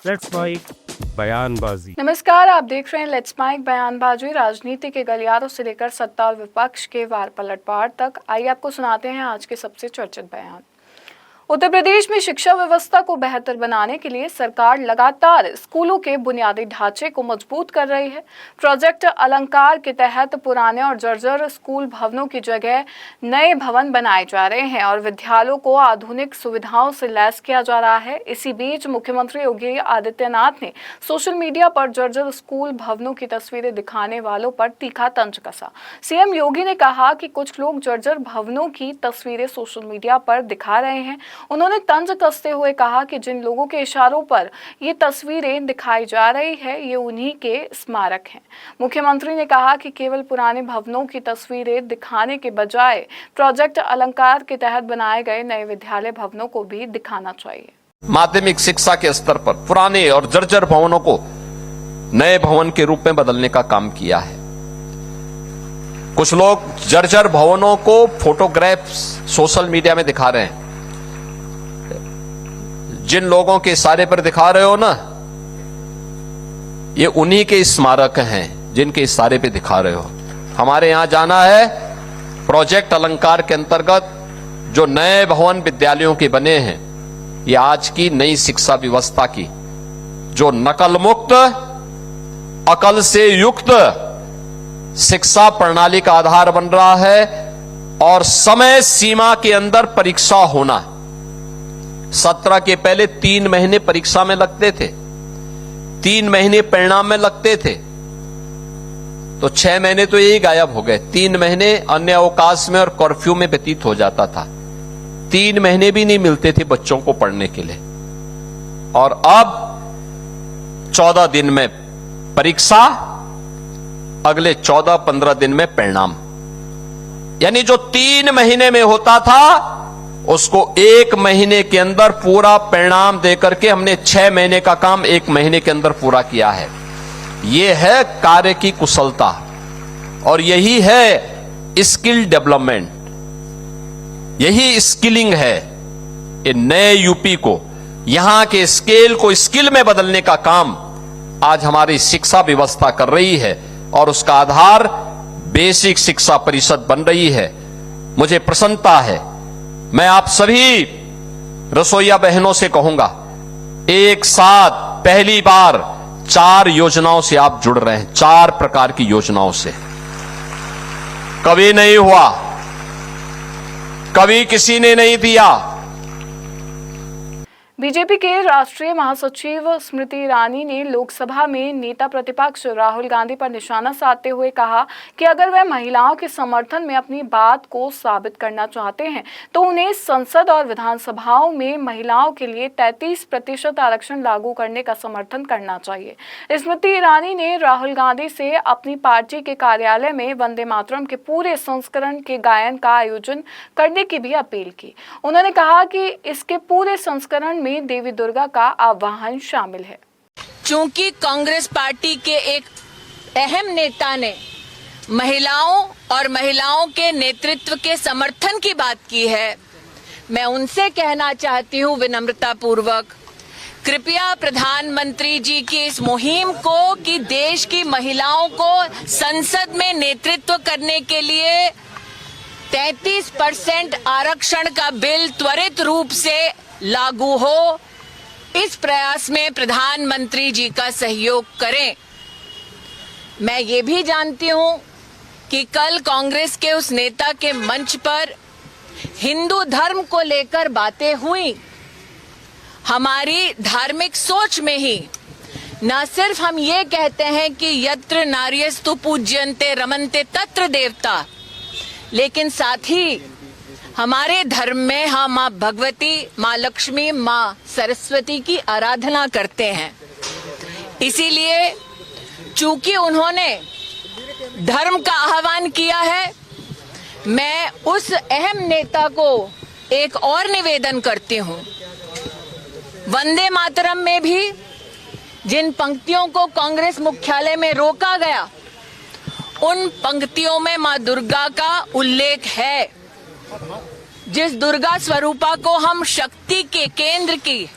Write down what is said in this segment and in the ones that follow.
Let's mic बयानबाजी। नमस्कार, आप देख रहे हैं लेट्स माइक बयानबाजी। राजनीति के गलियारों से लेकर सत्ता और विपक्ष के वार पलटवार तक, आइए आपको सुनाते हैं आज के सबसे चर्चित बयान। उत्तर प्रदेश में शिक्षा व्यवस्था को बेहतर बनाने के लिए सरकार लगातार स्कूलों के बुनियादी ढांचे को मजबूत कर रही है। प्रोजेक्ट अलंकार के तहत पुराने और जर्जर स्कूल भवनों की जगह नए भवन बनाए जा रहे हैं और विद्यालयों को आधुनिक सुविधाओं से लैस किया जा रहा है। इसी बीच मुख्यमंत्री योगी आदित्यनाथ ने सोशल मीडिया पर जर्जर स्कूल भवनों की तस्वीरें दिखाने वालों पर तीखा तंज कसा। सीएम योगी ने कहा कि कुछ लोग जर्जर भवनों की तस्वीरें सोशल मीडिया पर दिखा रहे हैं। उन्होंने तंज कसते हुए कहा कि जिन लोगों के इशारों पर ये तस्वीरें दिखाई जा रही है, ये उन्हीं के स्मारक हैं। मुख्यमंत्री ने कहा कि केवल पुराने भवनों की तस्वीरें दिखाने के बजाय प्रोजेक्ट अलंकार के तहत बनाए गए नए विद्यालय भवनों को भी दिखाना चाहिए। माध्यमिक शिक्षा के स्तर पर पुराने और जर्जर भवनों को नए भवन के रूप में बदलने का काम किया है। कुछ लोग जर्जर भवनों को फोटोग्राफ्स सोशल मीडिया में दिखा रहे हैं। जिन लोगों के इशारे पर दिखा रहे हो ना, ये उन्हीं के स्मारक हैं जिनके इशारे पे दिखा रहे हो। हमारे यहां जाना है, प्रोजेक्ट अलंकार के अंतर्गत जो नए भवन विद्यालयों के बने हैं, ये आज की नई शिक्षा व्यवस्था की जो नकल मुक्त, अकल से युक्त शिक्षा प्रणाली का आधार बन रहा है। और समय सीमा के अंदर परीक्षा होना, 17 के पहले 3 महीने परीक्षा में लगते थे, 3 महीने परिणाम में लगते थे, तो 6 महीने तो यही गायब हो गए। 3 महीने अन्य अवकाश में और कर्फ्यू में व्यतीत हो जाता था। 3 महीने भी नहीं मिलते थे बच्चों को पढ़ने के लिए। और अब 14 दिन में परीक्षा, अगले 14-15 दिन में परिणाम, यानी जो 3 महीने में होता था उसको 1 महीने के अंदर पूरा परिणाम देकर के हमने 6 महीने का काम 1 महीने के अंदर पूरा किया है। यह है कार्य की कुशलता और यही है स्किल डेवलपमेंट, यही स्किलिंग है। ये नए यूपी को, यहां के स्केल को स्किल में बदलने का काम आज हमारी शिक्षा व्यवस्था कर रही है और उसका आधार बेसिक शिक्षा परिषद बन रही है। मुझे प्रसन्नता है। मैं आप सभी रसोइया बहनों से कहूंगा, एक साथ पहली बार 4 योजनाओं से आप जुड़ रहे हैं, 4 प्रकार की योजनाओं से। कभी नहीं हुआ, कभी किसी ने नहीं दिया। बीजेपी के राष्ट्रीय महासचिव स्मृति ईरानी ने लोकसभा में नेता प्रतिपक्ष राहुल गांधी पर निशाना साधते हुए कहा कि अगर वह महिलाओं के समर्थन में अपनी बात को साबित करना चाहते हैं तो उन्हें संसद और विधानसभाओं में महिलाओं के लिए 33% आरक्षण लागू करने का समर्थन करना चाहिए। स्मृति ईरानी ने राहुल गांधी से अपनी पार्टी के कार्यालय में वंदे मातरम के पूरे संस्करण के गायन का आयोजन करने की भी अपील की। उन्होंने कहा कि इसके पूरे संस्करण में देवी दुर्गा का आह्वान शामिल है। चूंकि कांग्रेस पार्टी के एक अहम नेता ने महिलाओं और महिलाओं के नेतृत्व के समर्थन की बात की है, मैं उनसे कहना चाहती हूं विनम्रता पूर्वक, कृपया प्रधानमंत्री जी की इस मुहिम को कि देश की महिलाओं को संसद में नेतृत्व करने के लिए 33% आरक्षण का बिल त्वरित रूप से लागू हो, इस प्रयास में प्रधानमंत्री जी का सहयोग करें। मैं ये भी जानती हूं कि कल कांग्रेस के उस नेता के मंच पर हिंदू धर्म को लेकर बातें हुई। हमारी धार्मिक सोच में ही न सिर्फ हम ये कहते हैं कि यत्र नार्यस्तु पूज्यन्ते रमन्ते तत्र देवता, लेकिन साथ ही हमारे धर्म में हम माँ भगवती, माँ लक्ष्मी, माँ सरस्वती की आराधना करते हैं। इसीलिए चूंकि उन्होंने धर्म का आह्वान किया है, मैं उस अहम नेता को एक और निवेदन करती हूँ। वंदे मातरम में भी जिन पंक्तियों को कांग्रेस मुख्यालय में रोका गया, उन पंक्तियों में माँ दुर्गा का उल्लेख है, जिस दुर्गा स्वरूपा को हम शक्ति के केंद्र की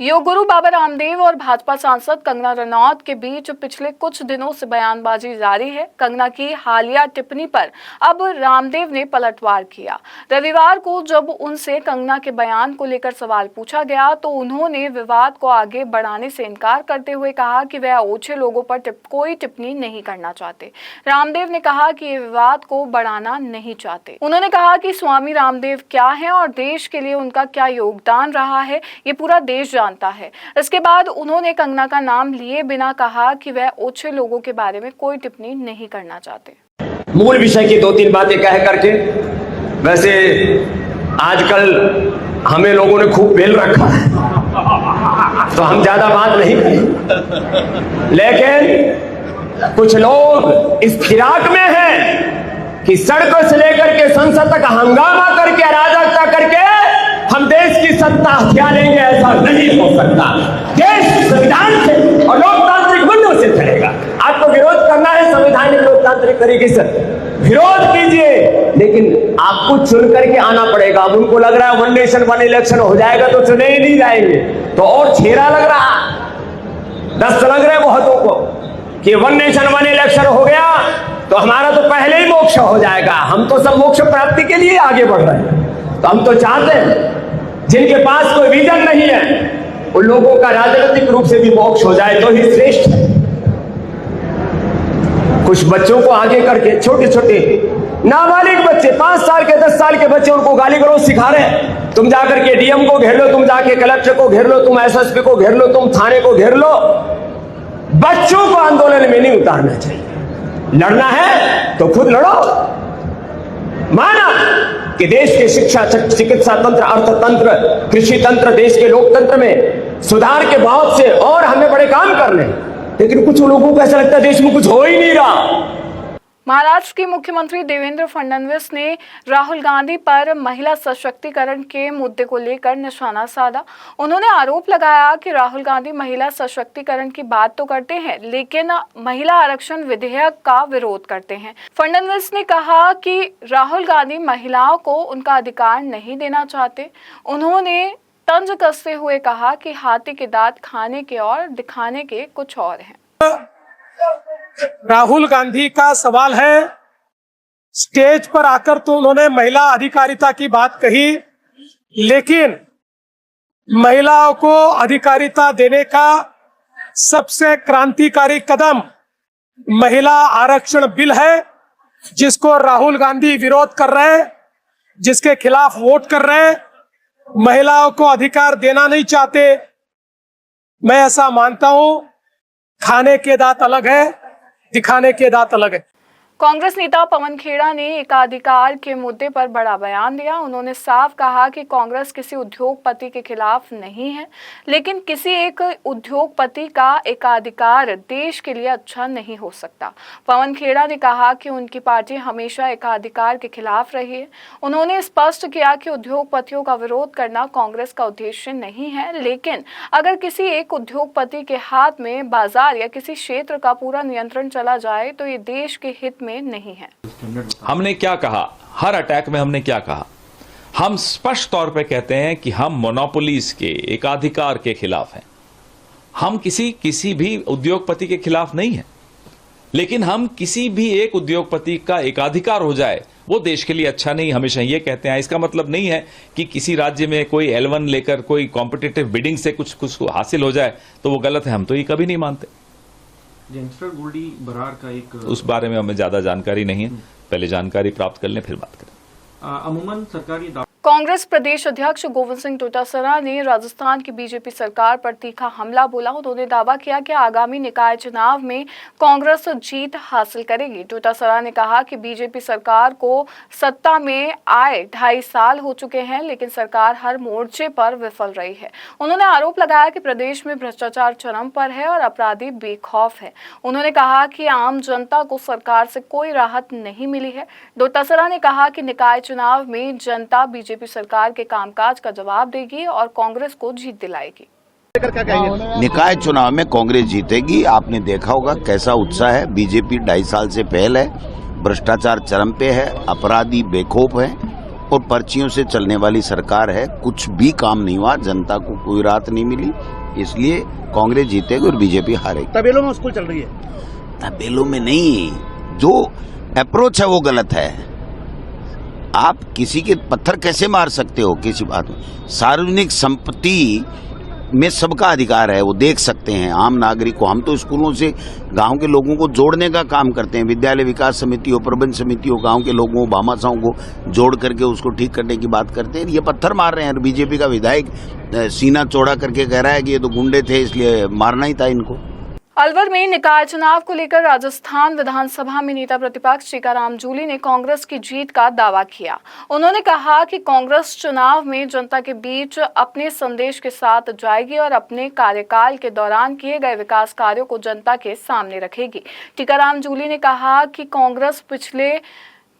योग गुरु बाबा रामदेव और भाजपा सांसद कंगना रनौत के बीच पिछले कुछ दिनों से बयानबाजी जारी है। कंगना की हालिया टिप्पणी पर अब रामदेव ने पलटवार किया। रविवार को जब उनसे कंगना के बयान को लेकर सवाल पूछा गया तो उन्होंने विवाद को आगे बढ़ाने से इनकार करते हुए कहा कि वह ओछे लोगों पर कोई टिप्पणी नहीं करना चाहते। रामदेव ने कहा कि ये विवाद को बढ़ाना नहीं चाहते। उन्होंने कहा कि स्वामी रामदेव क्या है और देश के लिए उनका क्या योगदान रहा है ये पूरा देश जानता है। इसके बाद उन्होंने कंगना का नाम लिए बिना कहा कि वह ओछे लोगों के बारे में कोई टिप्पणी नहीं करना चाहते। मूल विषय की 2-3 बातें कह करके, वैसे आजकल हमें लोगों ने खूब बेल रखा है तो हम ज्यादा बात नहीं करें, लेकिन कुछ लोग इस फिराक में हैं कि सड़कों से लेकर के संसद तक हंगामा करके अराजकता करके हम देश की सत्ता हथिया लेंगे। ऐसा नहीं हो सकता। देश संविधान से और लोकतांत्रिक मूल्यों से चलेगा। आपको विरोध करना है संवैधानिक लोकतांत्रिक तरीके से, विरोध कीजिए, लेकिन आपको चुन करके आना पड़ेगा। अब उनको लग रहा है 1 नेशन 1 इलेक्शन हो जाएगा तो चुने ही नहीं जाएंगे, तो और छेरा लग रहा, दस्त लग रहे बहुतों को कि 1 नेशन 1 इलेक्शन हो गया तो हमारा तो पहले ही मोक्ष हो जाएगा। हम तो सब मोक्ष प्राप्ति के लिए आगे बढ़ रहे हैं। तो हम तो चाहते हैं जिनके पास कोई विजन नहीं है उन लोगों का राजनीतिक रूप से भी मोक्ष हो जाए तो ही श्रेष्ठ है। कुछ बच्चों को आगे करके, छोटे छोटे नाबालिग बच्चे, 5 साल के 10 साल के बच्चे, उनको गाली गलौज सिखा रहे हैं। तुम जाकर के डीएम को घेर लो, तुम जाके कलेक्टर को घेर लो, तुम एसएसपी को घेर लो, तुम थाने को घेर लो। बच्चों को आंदोलन में नहीं उतारना चाहिए। लड़ना है तो खुद लड़ो। माना कि देश के शिक्षा, चिकित्सा तंत्र, अर्थतंत्र, कृषि तंत्र, देश के लोकतंत्र में सुधार के बहुत से और हमें बड़े काम करने, लेकिन कुछ लोगों को ऐसा लगता है देश में कुछ हो ही नहीं रहा। महाराष्ट्र के मुख्यमंत्री देवेंद्र फडणवीस ने राहुल गांधी पर महिला सशक्तिकरण के मुद्दे को लेकर निशाना साधा। उन्होंने आरोप लगाया कि राहुल गांधी महिला सशक्तिकरण की बात तो करते हैं लेकिन महिला आरक्षण विधेयक का विरोध करते हैं। फडणवीस ने कहा कि राहुल गांधी महिलाओं को उनका अधिकार नहीं देना चाहते। उन्होंने तंज कसते हुए कहा कि हाथी के दांत खाने के और दिखाने के कुछ और हैं। राहुल गांधी का सवाल है, स्टेज पर आकर तो उन्होंने महिला अधिकारिता की बात कही, लेकिन महिलाओं को अधिकारिता देने का सबसे क्रांतिकारी कदम महिला आरक्षण बिल है, जिसको राहुल गांधी विरोध कर रहे हैं, जिसके खिलाफ वोट कर रहे हैं। महिलाओं को अधिकार देना नहीं चाहते। मैं ऐसा मानता हूं, खाने के दांत अलग है, दिखाने के दांत अलग है। कांग्रेस नेता पवन खेड़ा ने एकाधिकार के मुद्दे पर बड़ा बयान दिया। उन्होंने साफ कहा कि कांग्रेस किसी उद्योगपति के खिलाफ नहीं है, लेकिन किसी एक उद्योगपति का एकाधिकार देश के लिए अच्छा नहीं हो सकता। पवन खेड़ा ने कहा कि उनकी पार्टी हमेशा एकाधिकार के खिलाफ रही है। उन्होंने स्पष्ट किया कि उद्योगपतियों का विरोध करना कांग्रेस का उद्देश्य नहीं है, लेकिन अगर किसी एक उद्योगपति के हाथ में बाजार या किसी क्षेत्र का पूरा नियंत्रण चला जाए तो ये देश के हित में नहीं है। हमने क्या कहा, हर अटैक में हमने क्या कहा? हम स्पष्ट तौर पे कहते हैं कि हम मोनोपोलीज के, एकाधिकार के खिलाफ हैं। हम किसी भी उद्योगपति के खिलाफ नहीं है, लेकिन हम किसी भी एक उद्योगपति का एकाधिकार हो जाए वो देश के लिए अच्छा नहीं, हमेशा ये कहते हैं। इसका मतलब नहीं है कि किसी राज्य में कोई L1 लेकर कोई कॉम्पिटिटिव बिडिंग से कुछ हासिल हो जाए तो वो गलत है। हम तो ये कभी नहीं मानते। गैंगस्टर गोल्डी बरार का एक, उस बारे में हमें ज्यादा जानकारी नहीं है, पहले जानकारी प्राप्त कर लें फिर बात करें। अमूमन सरकारी कांग्रेस प्रदेश अध्यक्ष गोविंद सिंह डोटासरा ने राजस्थान की बीजेपी सरकार पर तीखा हमला बोला। उन्होंने दावा किया कि आगामी निकाय चुनाव में कांग्रेस जीत हासिल करेगी। डोटासरा ने कहा कि बीजेपी सरकार को सत्ता में आए 2.5 साल हो चुके हैं, लेकिन सरकार हर मोर्चे पर विफल रही है। उन्होंने आरोप लगाया कि प्रदेश में भ्रष्टाचार चरम पर है और अपराधी बेखौफ है। उन्होंने कहा कि आम जनता को सरकार से कोई राहत नहीं मिली है। डोटासरा ने कहा कि निकाय चुनाव में जनता बीजेपी सरकार के कामकाज का जवाब देगी और कांग्रेस को जीत दिलाएगी। निकाय चुनाव में कांग्रेस जीतेगी। आपने देखा होगा कैसा उत्साह है। बीजेपी 2.5 साल से फेल है, भ्रष्टाचार चरम पे है, अपराधी बेखौफ है और पर्चियों से चलने वाली सरकार है। कुछ भी काम नहीं हुआ, जनता को कोई राहत नहीं मिली, इसलिए कांग्रेस जीतेगी और बीजेपी हारेगी। तबेलों में स्कूल चल रही है। तबेलों में नहीं, जो अप्रोच है वो गलत है। आप किसी के पत्थर कैसे मार सकते हो किसी बात में? सार्वजनिक संपत्ति में सबका अधिकार है, वो देख सकते हैं आम नागरिक को। हम तो स्कूलों से गांव के लोगों को जोड़ने का काम करते हैं, विद्यालय विकास समिति हो, प्रबंध समिति हो, गांव के लोगों भामाशाहों को जोड़ करके उसको ठीक करने की बात करते हैं। ये पत्थर मार रहे हैं। बीजेपी का विधायक सीना चौड़ा करके कह रहा है कि ये तो गुंडे थे इसलिए मारना ही था इनको। अलवर में निकाय चुनाव को लेकर राजस्थान विधानसभा में नेता प्रतिपक्ष टीकाराम जूली ने कांग्रेस की जीत का दावा किया। उन्होंने कहा कि कांग्रेस चुनाव में जनता के बीच अपने संदेश के साथ जाएगी और अपने कार्यकाल के दौरान किए गए विकास कार्यों को जनता के सामने रखेगी। टीकाराम जूली ने कहा कि कांग्रेस पिछले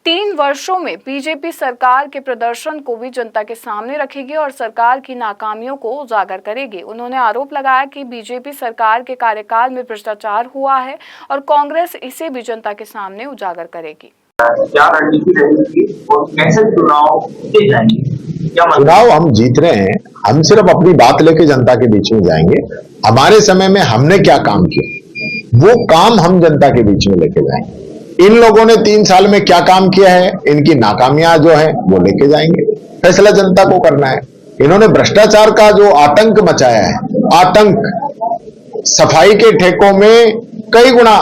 3 वर्षों में बीजेपी सरकार के प्रदर्शन को भी जनता के सामने रखेगी और सरकार की नाकामियों को उजागर करेगी। उन्होंने आरोप लगाया कि बीजेपी सरकार के कार्यकाल में भ्रष्टाचार हुआ है और कांग्रेस इसे भी जनता के सामने उजागर करेगी। क्या रणनीति रहेगी और कैसे चुनाव जीते जाएंगे? चुनाव हम जीत रहे हैं, हम सिर्फ अपनी बात लेके जनता के बीच में जाएंगे। हमारे समय में हमने क्या काम किया वो काम हम जनता के बीच में लेके जाएंगे। इन लोगों ने 3 साल में क्या काम किया है, इनकी नाकामियां जो है वो लेके जाएंगे। फैसला जनता को करना है। इन्होंने भ्रष्टाचार का जो आतंक मचाया है, आतंक सफाई के ठेकों में कई गुना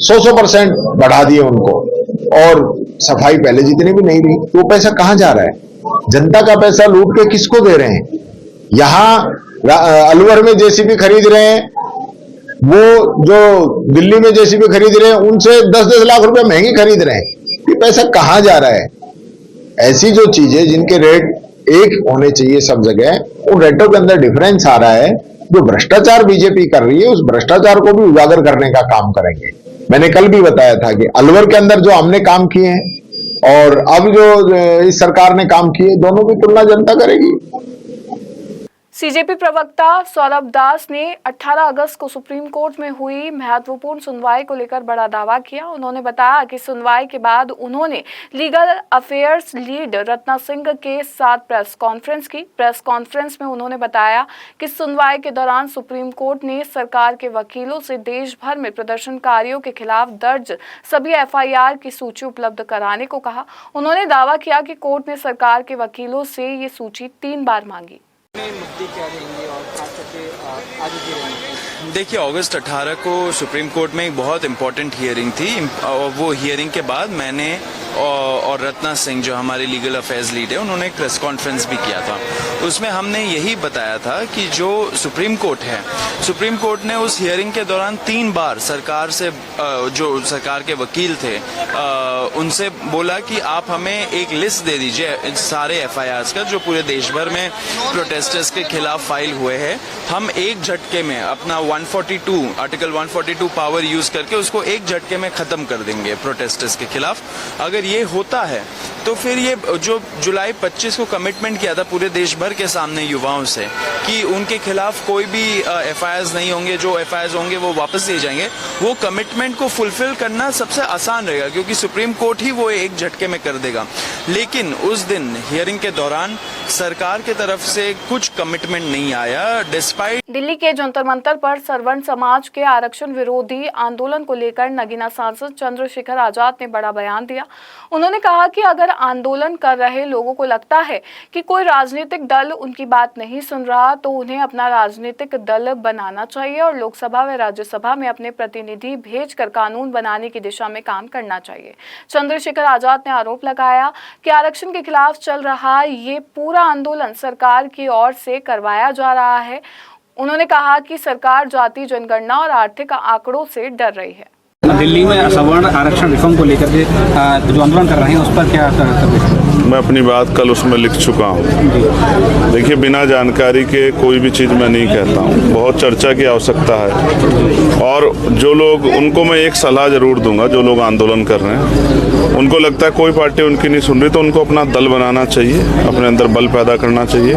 100% बढ़ा दिए उनको, और सफाई पहले जितनी भी नहीं रही। तो पैसा कहां जा रहा है? जनता का पैसा लूट के किसको दे रहे हैं? यहां अलवर में जेसीबी खरीद रहे हैं, वो जो दिल्ली में जेसीबी खरीद रहे हैं उनसे 10-10 लाख रुपए महंगी खरीद रहे हैं। ये पैसा कहां जा रहा है? ऐसी जो चीजें जिनके रेट एक होने चाहिए सब जगह, उन रेटों के अंदर डिफरेंस आ रहा है। जो भ्रष्टाचार बीजेपी कर रही है उस भ्रष्टाचार को भी उजागर करने का काम करेंगे। मैंने कल भी बताया था कि अलवर के अंदर जो हमने काम किए हैं और अब जो इस सरकार ने काम किए, दोनों की तुलना जनता करेगी। सीजेपी प्रवक्ता सौरभ दास ने 18 अगस्त को सुप्रीम कोर्ट में हुई महत्वपूर्ण सुनवाई को लेकर बड़ा दावा किया। उन्होंने बताया कि सुनवाई के बाद उन्होंने legal affairs lead Ratna Singh के साथ प्रेस कॉन्फ्रेंस की। प्रेस कॉन्फ्रेंस में उन्होंने बताया कि सुनवाई के दौरान सुप्रीम कोर्ट ने सरकार के वकीलों से देश भर में प्रदर्शनकारियों के खिलाफ दर्ज सभी एफआईआर की सूची उपलब्ध कराने को कहा। उन्होंने दावा किया कि कोर्ट ने सरकार के वकीलों से ये सूची 3 बार मांगी। मुद्दे क्या रहेंगे और खास करके आगे की रणनीति? देखिए, अगस्त 18 को सुप्रीम कोर्ट में एक बहुत इम्पोर्टेंट हियरिंग थी और वो हियरिंग के बाद मैंने और रत्ना सिंह जो हमारे लीगल अफेयर्स लीड है उन्होंने एक प्रेस कॉन्फ्रेंस भी किया था। उसमें हमने यही बताया था कि जो सुप्रीम कोर्ट है, सुप्रीम कोर्ट ने उस हियरिंग के दौरान 3 बार सरकार से जो सरकार के वकील थे उनसे बोला कि आप हमें एक लिस्ट दे दीजिए सारे एफआईआर्स का जो पूरे देश भर में प्रोटेस्टर्स के खिलाफ फाइल हुए हैं। हम एक झटके में अपना आर्टिकल 142 पावर यूज करके उसको एक झटके में खत्म कर देंगे प्रोटेस्टर्स के खिलाफ। अगर ये होता है तो फिर ये जो जुलाई 25 को कमिटमेंट किया था पूरे देश भर के सामने युवाओं से कि उनके खिलाफ कोई भी एफआईआर्स नहीं होंगे, जो एफआईआर्स होंगे वो वापस लिए जाएंगे, वो कमिटमेंट को फुलफिल करना सबसे आसान रहेगा क्योंकि सुप्रीम कोर्ट ही वो एक झटके में कर देगा। लेकिन उस दिन हियरिंग के दौरान सरकार की तरफ से कुछ कमिटमेंट नहीं आया। डिस्पाइट दिल्ली के जंतर मंतर पर सर्वण समाज के आरक्षण विरोधी आंदोलन को लेकर नगीना सांसद चंद्रशेखर आजाद ने बड़ा बयान दिया। उन्होंने कहा कि अगर आंदोलन कर रहे लोगों को लगता है कि कोई राजनीतिक दल उनकी बात नहीं सुन रहा तो उन्हें अपना राजनीतिक दल बनाना चाहिए और लोकसभा व राज्यसभा में अपने प्रतिनिधि भेजकर कानून बनाने की दिशा में काम करना चाहिए। चंद्रशेखर आजाद ने आरोप लगाया कि आरक्षण के खिलाफ चल रहा ये पूरा आंदोलन सरकार की ओर से करवाया जा रहा है। उन्होंने कहा कि सरकार जाति जनगणना और आर्थिक आंकड़ों से डर रही है। दिल्ली में सवर्ण आरक्षण रिफॉर्म को लेकर के जो आंदोलन कर रहे हैं उस पर क्या मैं अपनी बात कल उसमें लिख चुका हूँ। देखिए, बिना जानकारी के कोई भी चीज़ मैं नहीं कहता हूँ। बहुत चर्चा की आवश्यकता है और जो लोग, उनको मैं एक सलाह जरूर दूंगा, जो लोग आंदोलन कर रहे हैं उनको लगता है कोई पार्टी उनकी नहीं सुन रही तो उनको अपना दल बनाना चाहिए, अपने अंदर बल पैदा करना चाहिए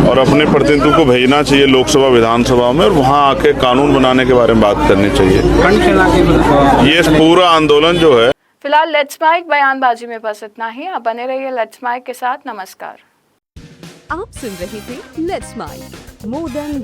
और अपने प्रतिनिधियों को भेजना चाहिए लोकसभा विधानसभा में और वहाँ आके कानून बनाने के बारे में बात करनी चाहिए। ये पूरा आंदोलन जो है फिलहाल लेट्स माइक बयानबाजी में बस इतना ही। आप बने रहिए लेट्स माइक के साथ। नमस्कार। आप सुन रहे थे लेट्स माइक मोर देन